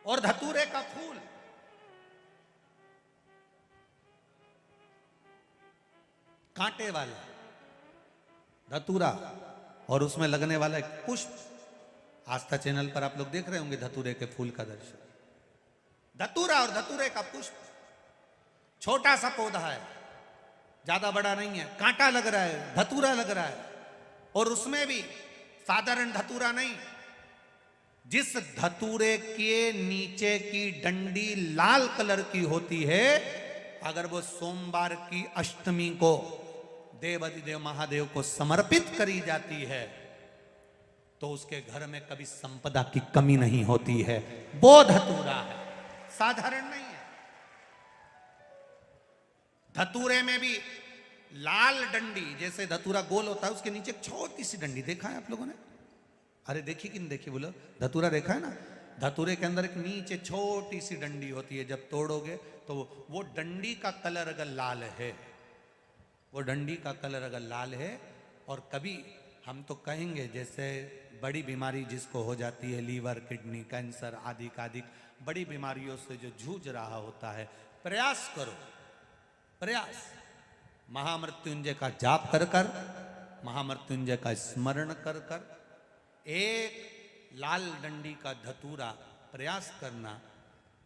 और धतूरे का फूल, कांटे वाला धतूरा, और उसमें लगने वाला एक पुष्प। आस्था चैनल पर आप लोग देख रहे होंगे धतूरे के फूल का दर्शन। धतूरा और धतूरे का पुष्प, छोटा सा पौधा है, ज्यादा बड़ा नहीं है, कांटा लग रहा है, धतूरा लग रहा है, और उसमें भी साधारण धतूरा नहीं, जिस धतूरे के नीचे की डंडी लाल कलर की होती है, अगर वो सोमवार की अष्टमी को देवाधिदेव महादेव को समर्पित करी जाती है तो उसके घर में कभी संपदा की कमी नहीं होती है। वो धतूरा है, साधारण नहीं है। धतूरे में भी लाल डंडी, जैसे धतूरा गोल होता है उसके नीचे एक छोटी सी डंडी, देखा है आप लोगों ने? अरे देखी कि नहीं देखी बोलो? धतूरा देखा है ना? धतूरे के अंदर एक नीचे छोटी सी डंडी होती है, जब तोड़ोगे तो वो डंडी का कलर अगर लाल है, वो डंडी का कलर अगर लाल है, और कभी हम तो कहेंगे जैसे बड़ी बीमारी जिसको हो जाती है, लीवर, किडनी, कैंसर आदि आदि बड़ी बीमारियों से जो जूझ रहा होता है, प्रयास करो, प्रयास महामृत्युंजय का जाप कर कर, महामृत्युंजय का स्मरण कर कर, एक लाल डंडी का धतूरा प्रयास करना,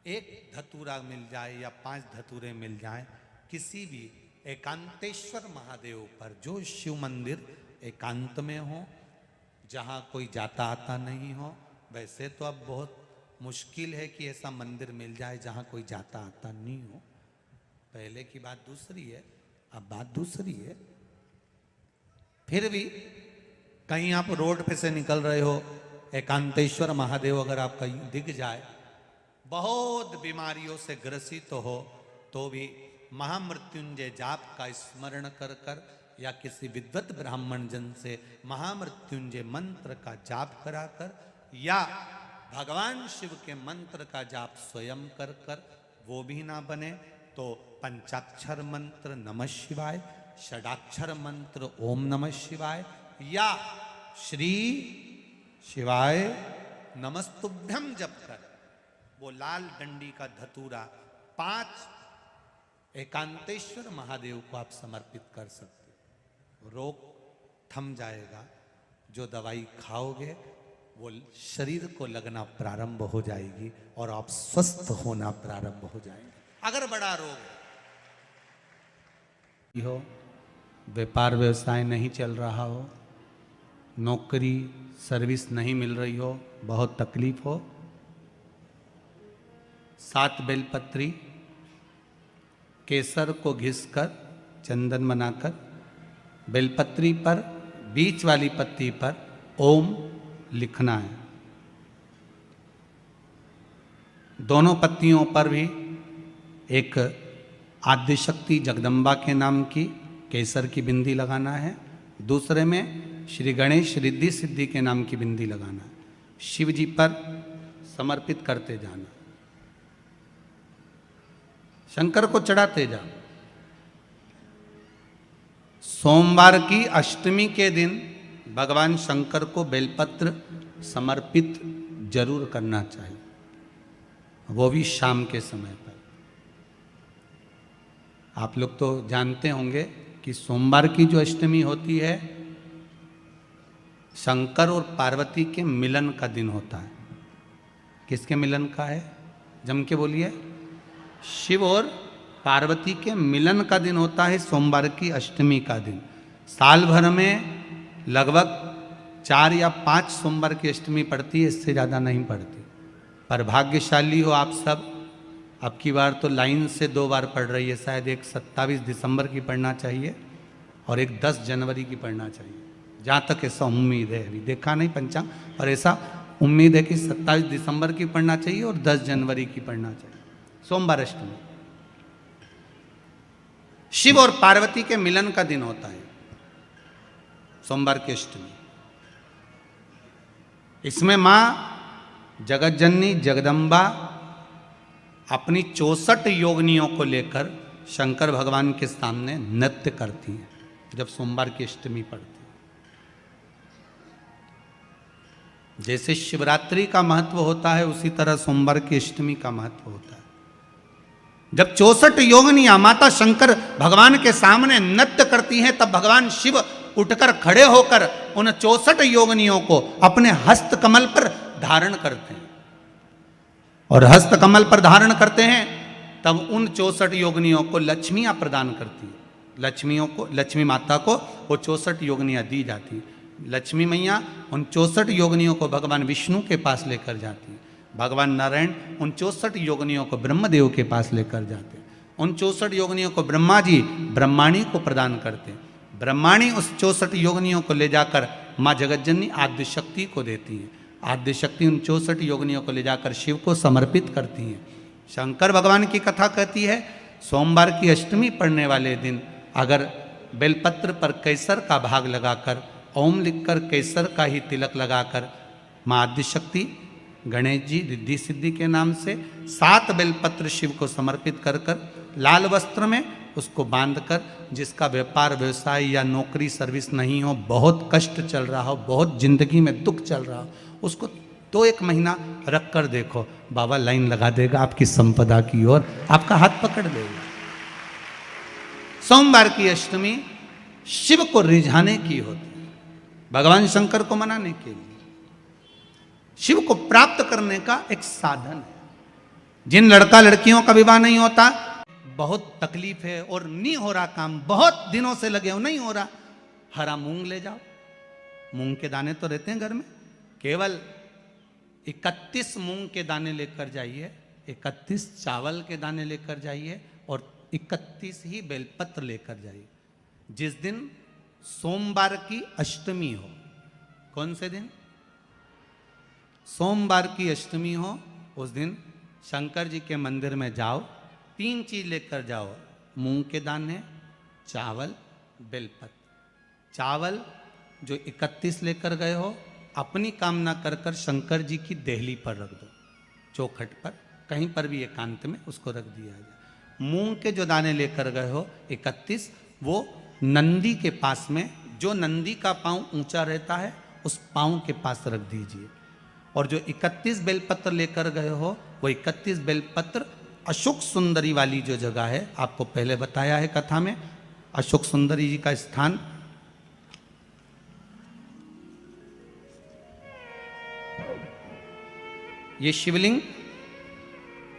एक धतूरा मिल जाए या 5 धतूरे मिल जाए किसी भी एकांतेश्वर महादेव पर, जो शिव मंदिर एकांत में हो, जहाँ कोई जाता आता नहीं हो। वैसे तो अब बहुत मुश्किल है कि ऐसा मंदिर मिल जाए जहाँ कोई जाता आता नहीं हो, पहले की बात दूसरी है, अब बात दूसरी है। फिर भी कहीं आप रोड पे से निकल रहे हो, एकांतेश्वर महादेव अगर आपका दिख जाए, बहुत बीमारियों से ग्रसित हो, तो भी महामृत्युंजय जाप का स्मरण कर कर या किसी विद्वत ब्राह्मण जन से महामृत्युंजय मंत्र का जाप कराकर या भगवान शिव के मंत्र का जाप स्वयं कर कर, वो भी ना बने तो पंचाक्षर मंत्र नमः शिवाय, षडाक्षर मंत्र ओम नमः शिवाय या श्री शिवाय नमस्तुभ्यम जप कर वो लाल डंडी का धतूरा 5 एकांतेश्वर महादेव को आप समर्पित कर सकते हो। रोग थम जाएगा, जो दवाई खाओगे वो शरीर को लगना प्रारंभ हो जाएगी और आप स्वस्थ होना प्रारंभ हो जाएंगे। अगर बड़ा रोग हो, व्यापार व्यवसाय नहीं चल रहा हो, नौकरी सर्विस नहीं मिल रही हो, बहुत तकलीफ हो, 7 बेलपत्री केसर को घिसकर चंदन बनाकर बेलपत्री पर बीच वाली पत्ती पर ओम लिखना है। दोनों पत्तियों पर भी एक आद्यशक्ति जगदम्बा के नाम की केसर की बिंदी लगाना है, दूसरे में श्री गणेश रिद्धि सिद्धि के नाम की बिंदी लगाना है। शिव जी पर समर्पित करते जाना, शंकर को चढ़ाते जाओ। सोमवार की अष्टमी के दिन भगवान शंकर को बेलपत्र समर्पित जरूर करना चाहिए, वो भी शाम के समय पर। आप लोग तो जानते होंगे कि सोमवार की जो अष्टमी होती है, शंकर और पार्वती के मिलन का दिन होता है। किसके मिलन का है? जम के बोलिए। शिव और पार्वती के मिलन का दिन होता है सोमवार की अष्टमी का दिन। साल भर में लगभग 4 या 5 सोमवार की अष्टमी पड़ती है, इससे ज़्यादा नहीं पड़ती। पर भाग्यशाली हो आप सब, अब की बार तो लाइन से 2 बार पड़ रही है, शायद एक 27 दिसंबर की पढ़ना चाहिए और एक 10 जनवरी की पढ़ना चाहिए, जहाँ तक ऐसा उम्मीद है। अभी देखा नहीं पंचांग, और ऐसा उम्मीद है कि 27 दिसंबर की पढ़ना चाहिए और 10 जनवरी की पढ़ना चाहिए, सोमवार अष्टमी। शिव और पार्वती के मिलन का दिन होता है सोमवार की अष्टमी। इसमें मां जगत जननी जगदम्बा अपनी 64 योगिनियों को लेकर शंकर भगवान के सामने नृत्य करती हैं जब सोमवार की अष्टमी पड़ती है। जैसे शिवरात्रि का महत्व होता है उसी तरह सोमवार की अष्टमी का महत्व होता है। जब 64 योगिनियां माता शंकर भगवान के सामने नृत्य करती हैं तब भगवान शिव उठकर खड़े होकर उन 64 योगिनियों को अपने हस्त कमल पर धारण करते हैं, और हस्त कमल पर धारण करते हैं तब उन 64 योगिनियों को लक्ष्मियां प्रदान करती हैं। लक्ष्मी माता को वो 64 योगिनियां दी जाती हैं। लक्ष्मी मैया उन 64 योगिनियों को भगवान विष्णु के पास लेकर जाती हैं। भगवान नारायण उन 64 योगिनियों को ब्रह्मदेव के पास लेकर जाते हैं। उन 64 योगिनियों को ब्रह्मा जी ब्रह्माणी को प्रदान करते हैं। ब्रह्माणी उस 64 योगिनियों को ले जाकर माँ जगतजननी आद्य शक्ति को देती हैं। आद्य शक्ति उन 64 योगिनियों को ले जाकर शिव को समर्पित करती हैं। शंकर भगवान की कथा कहती है सोमवार की अष्टमी पढ़ने वाले दिन अगर बेलपत्र पर केसर का भाग लगाकर ओम लिखकर केसर का ही तिलक लगाकर माँ आद्यशक्ति गणेश जी रिद्धि सिद्धि के नाम से 7 बेलपत्र शिव को समर्पित कर लाल वस्त्र में उसको बांधकर, जिसका व्यापार व्यवसाय या नौकरी सर्विस नहीं हो, बहुत कष्ट चल रहा हो, बहुत जिंदगी में दुख चल रहा हो, उसको 1 महीना रख कर देखो, बाबा लाइन लगा देगा आपकी संपदा की ओर, आपका हाथ पकड़ देगा। सोमवार की अष्टमी शिव को रिझाने की होती है, भगवान शंकर को मनाने के लिए, शिव को प्राप्त करने का एक साधन है। जिन लड़का लड़कियों का विवाह नहीं होता, बहुत तकलीफ है और नहीं हो रहा काम, बहुत दिनों से लगे हो नहीं हो रहा, हरा मूंग ले जाओ। मूंग के दाने तो रहते हैं घर में, केवल 31 मूंग के दाने लेकर जाइए, 31 चावल के दाने लेकर जाइए और 31 ही बेलपत्र लेकर जाइए। जिस दिन सोमवार की अष्टमी हो, कौन से दिन? सोमवार की अष्टमी हो, उस दिन शंकर जी के मंदिर में जाओ, 3 चीज लेकर जाओ, मूंग के दाने, चावल, बेलपत्र। चावल जो 31 लेकर गए हो, अपनी कामना कर कर शंकर जी की देहली पर रख दो, चौखट पर, कहीं पर भी एकांत में उसको रख दिया जाए। मूंग के जो दाने लेकर गए हो 31, वो नंदी के पास में, जो नंदी का पांव ऊंचा रहता है उस पांव के पास रख दीजिए। और जो 31 बेलपत्र लेकर गए हो, वो 31 बेलपत्र अशोक सुंदरी वाली जो जगह है, आपको पहले बताया है कथा में, अशोक सुंदरी जी का स्थान ये शिवलिंग,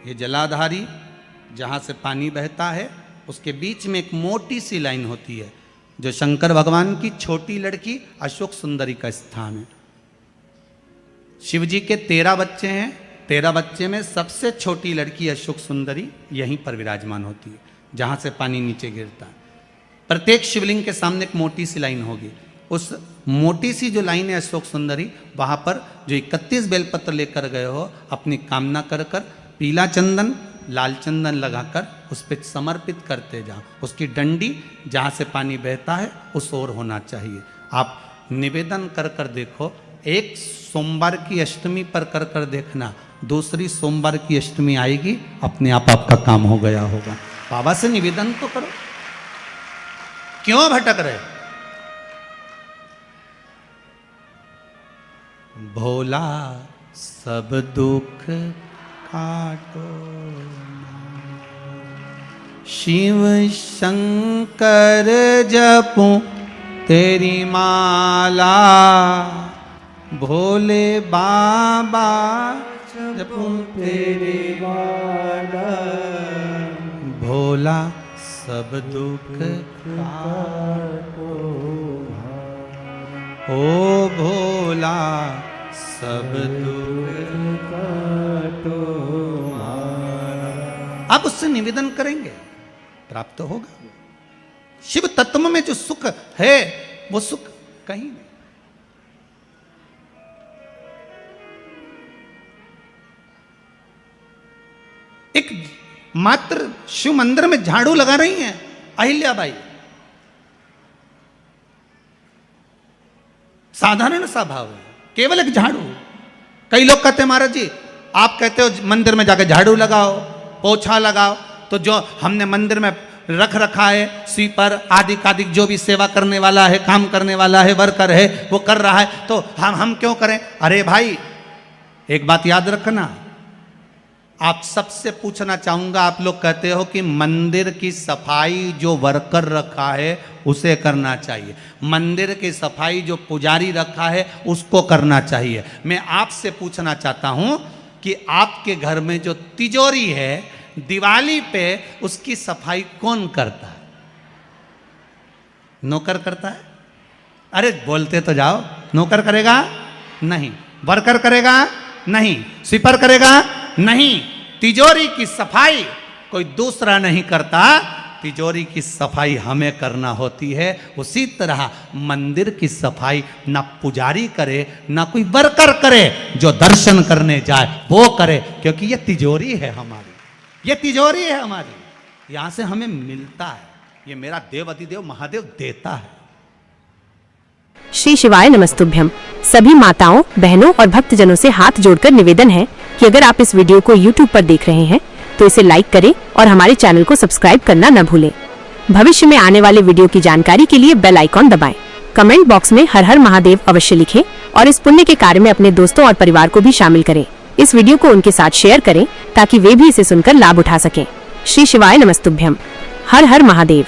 ये जलाधारी जहाँ से पानी बहता है, उसके बीच में एक मोटी सी लाइन होती है, जो शंकर भगवान की छोटी लड़की अशोक सुंदरी का स्थान है। शिव जी के 13 बच्चे हैं, 13 बच्चे में सबसे छोटी लड़की अशोक सुंदरी यहीं पर विराजमान होती है, जहाँ से पानी नीचे गिरता है। प्रत्येक शिवलिंग के सामने एक मोटी सी लाइन होगी, उस मोटी सी जो लाइन है अशोक सुंदरी, वहाँ पर जो 31 बेलपत्र लेकर गए हो, अपनी कामना कर कर पीला चंदन लाल चंदन लगाकर उस पर समर्पित करते जाओ। उसकी डंडी जहाँ से पानी बहता है उस ओर होना चाहिए। आप निवेदन कर कर देखो, एक सोमवार की अष्टमी पर कर कर देखना, दूसरी सोमवार की अष्टमी आएगी, अपने आप आपका काम हो गया होगा। बाबा से निवेदन तो करो, क्यों भटक रहे? भोला सब दुख काटो, शिव शंकर जपो तेरी माला, भोले बाबा जपो तेरी माला, भोला सब दुख काटो, ओ भोला सब दुख काटो। आप उससे निवेदन करेंगे, प्राप्त होगा। शिव तत्व में जो सुख है वो सुख कहीं नहीं। एक मात्र शिव मंदिर में झाड़ू लगा रही हैं अहिल्याबाई, साधारण सा भाव है, केवल एक झाड़ू। कई लोग कहते हैं महाराज जी, आप कहते हो मंदिर में जाकर झाड़ू लगाओ, पोछा लगाओ, तो जो हमने मंदिर में रख रखा है, स्वीपर आदि कादिक जो भी सेवा करने वाला है, काम करने वाला है, वर्कर है, वो कर रहा है, तो हम क्यों करें? अरे भाई एक बात याद रखना, आप सबसे पूछना चाहूंगा, आप लोग कहते हो कि मंदिर की सफाई जो वर्कर रखा है उसे करना चाहिए, मंदिर की सफाई जो पुजारी रखा है उसको करना चाहिए। मैं आपसे पूछना चाहता हूं कि आपके घर में जो तिजोरी है, दिवाली पे उसकी सफाई कौन करता है? नौकर करता है? अरे बोलते तो जाओ। नौकर करेगा? नहीं। वर्कर करेगा? नहीं। स्वीपर करेगा? नहीं। तिजोरी की सफाई कोई दूसरा नहीं करता, तिजोरी की सफाई हमें करना होती है। उसी तरह मंदिर की सफाई ना पुजारी करे ना कोई वर्कर करे, जो दर्शन करने जाए वो करे, क्योंकि ये तिजोरी है हमारी, ये तिजोरी है हमारी, यहां से हमें मिलता है, ये मेरा देव अधिदेव महादेव देता है। श्री शिवाय नमस्तुभ्यम। सभी माताओं, बहनों और भक्तजनों से हाथ जोड़कर निवेदन है कि अगर आप इस वीडियो को YouTube पर देख रहे हैं तो इसे लाइक करें और हमारे चैनल को सब्सक्राइब करना न भूलें। भविष्य में आने वाले वीडियो की जानकारी के लिए बेल आइकॉन दबाएं। कमेंट बॉक्स में हर हर महादेव अवश्य लिखें और इस पुण्य के कार्य में अपने दोस्तों और परिवार को भी शामिल करें। इस वीडियो को उनके साथ शेयर करें ताकि वे भी इसे सुनकर लाभ उठा सकें। श्री शिवाय नमस्तुभ्यम। हर हर महादेव।